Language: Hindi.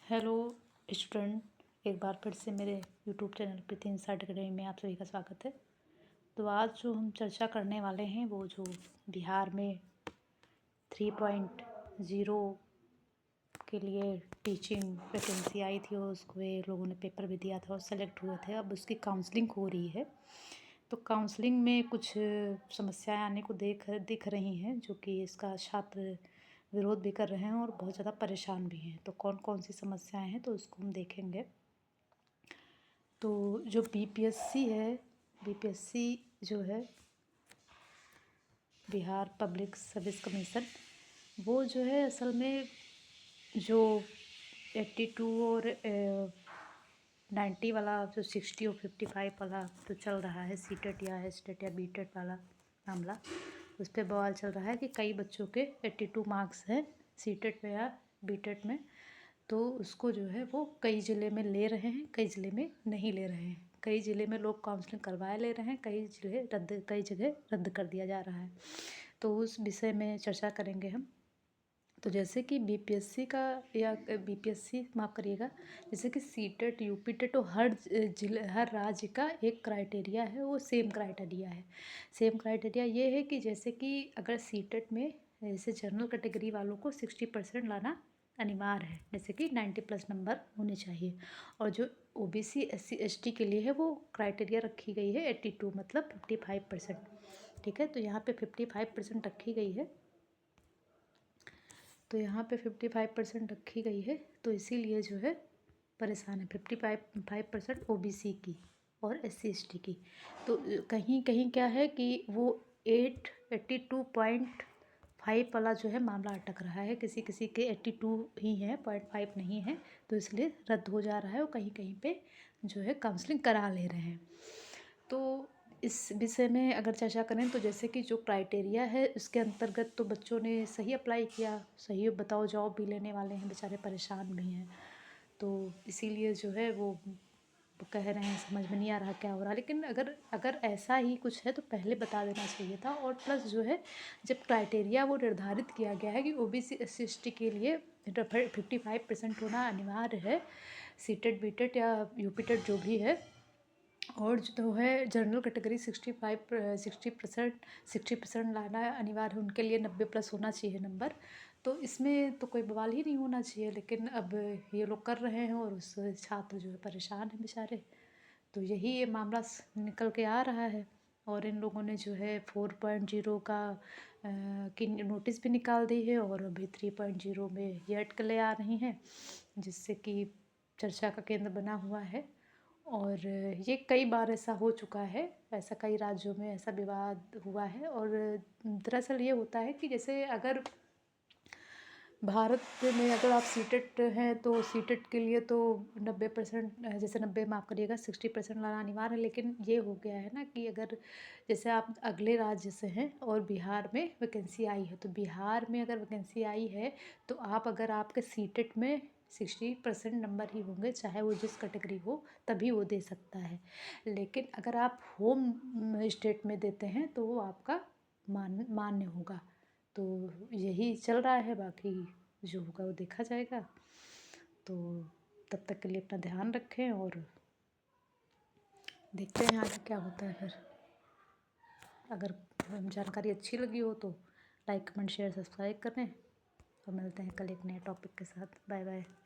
हेलो स्टूडेंट, एक बार फिर से मेरे यूट्यूब चैनल प्रीति इनसाइट अकेडमी में आप सभी का स्वागत है। तो आज जो हम चर्चा करने वाले हैं वो जो बिहार में 3.0 के लिए टीचिंग वैकेंसी आई थी और उसको ये लोगों ने पेपर भी दिया था और सेलेक्ट हुए थे। अब उसकी काउंसलिंग हो रही है। तो काउंसलिंग में कुछ समस्याएं आने को दिख रही हैं, जो कि इसका छात्र विरोध भी कर रहे हैं और बहुत ज़्यादा परेशान भी हैं। तो कौन कौन सी समस्याएं हैं तो उसको हम देखेंगे। तो जो बीपीएससी है, बीपीएससी जो है बिहार पब्लिक सर्विस कमीशन, वो जो है असल में जो 82 और 90 वाला, जो 60 और 55 वाला जो चल रहा है, सीटेट या एसटेट या बीटेट वाला मामला, उस पर बवाल चल रहा है कि कई बच्चों के 82 मार्क्स हैं सीटेट में या बीटेट में, तो उसको जो है वो कई ज़िले में ले रहे हैं, कई ज़िले में नहीं ले रहे हैं। कई ज़िले में लोग काउंसलिंग करवाए ले रहे हैं, कई जगह रद्द कर दिया जा रहा है। तो उस विषय में चर्चा करेंगे हम। तो जैसे कि बीपीएससी का या बीपीएससी माफ़ करिएगा, जैसे कि सीटेट यूपीटेट तो हर जिले हर राज्य का एक क्राइटेरिया है, वो सेम क्राइटेरिया है। सेम क्राइटेरिया ये है कि जैसे कि अगर सीटेट में जैसे जनरल कैटेगरी वालों को 60% लाना अनिवार्य है, जैसे कि 90+ नंबर होने चाहिए। और जो ओबीसी एससी एसटी के लिए है वो क्राइटेरिया रखी गई है 82, मतलब 55%। ठीक है, तो यहाँ पे 55% रखी गई है। तो यहाँ पे 55% रखी गई है, तो इसीलिए जो है परेशान है 55% ओबीसी की और एससी एसटी की। तो कहीं कहीं क्या है कि वो 82.5 वाला जो है मामला अटक रहा है, किसी किसी के 82 ही है, 0.5 नहीं है, तो इसलिए रद्द हो जा रहा है और कहीं कहीं पे जो है काउंसलिंग करा ले रहे हैं। तो इस विषय में अगर चर्चा करें तो जैसे कि जो क्राइटेरिया है उसके अंतर्गत तो बच्चों ने सही अप्लाई किया, सही बताओ जॉब भी लेने वाले हैं, बेचारे परेशान भी हैं। तो इसीलिए जो है वो कह रहे हैं समझ में नहीं आ रहा क्या हो रहा। लेकिन अगर अगर ऐसा ही कुछ है तो पहले बता देना चाहिए था। और प्लस जो है जब क्राइटेरिया वो निर्धारित किया गया है कि ओबीसी एससी एसटी के लिए 55% होना अनिवार्य है, सीटेट बीटेट या यूपीटेट जो भी है, और जो है जनरल कैटेगरी 60% लाना अनिवार्य है, उनके लिए 90+ होना चाहिए नंबर। तो इसमें तो कोई बवाल ही नहीं होना चाहिए, लेकिन अब ये लोग कर रहे हैं और उस छात्र जो है परेशान हैं बेचारे। तो यही ये मामला निकल के आ रहा है। और इन लोगों ने जो है 4.0 का की नोटिस भी निकाल दी है और अभी 3.0 में ये अटकलें आ रही हैं, जिससे कि चर्चा का केंद्र बना हुआ है। और ये कई बार ऐसा हो चुका है, ऐसा कई राज्यों में ऐसा विवाद हुआ है। और दरअसल ये होता है कि जैसे अगर भारत में अगर आप सीटेट हैं तो सीटेट के लिए तो 90%, जैसे 90 माफ़ करिएगा 60% लाना अनिवार्य है। लेकिन ये हो गया है ना कि अगर जैसे आप अगले राज्य से हैं और बिहार में वैकेंसी आई है, तो बिहार में अगर वैकेंसी आई है तो आप अगर आपके सीटेट में 60% नंबर ही होंगे, चाहे वो जिस कैटेगरी हो, तभी वो दे सकता है। लेकिन अगर आप होम स्टेट में देते हैं तो वो आपका मान्य होगा। तो यही चल रहा है, बाकी जो होगा वो देखा जाएगा। तो तब तक के लिए अपना ध्यान रखें और देखते हैं आगे क्या होता है। फिर अगर जानकारी अच्छी लगी हो तो लाइक कमेंट शेयर सब्सक्राइब करें और मिलते हैं कल एक नए टॉपिक के साथ। Bye bye.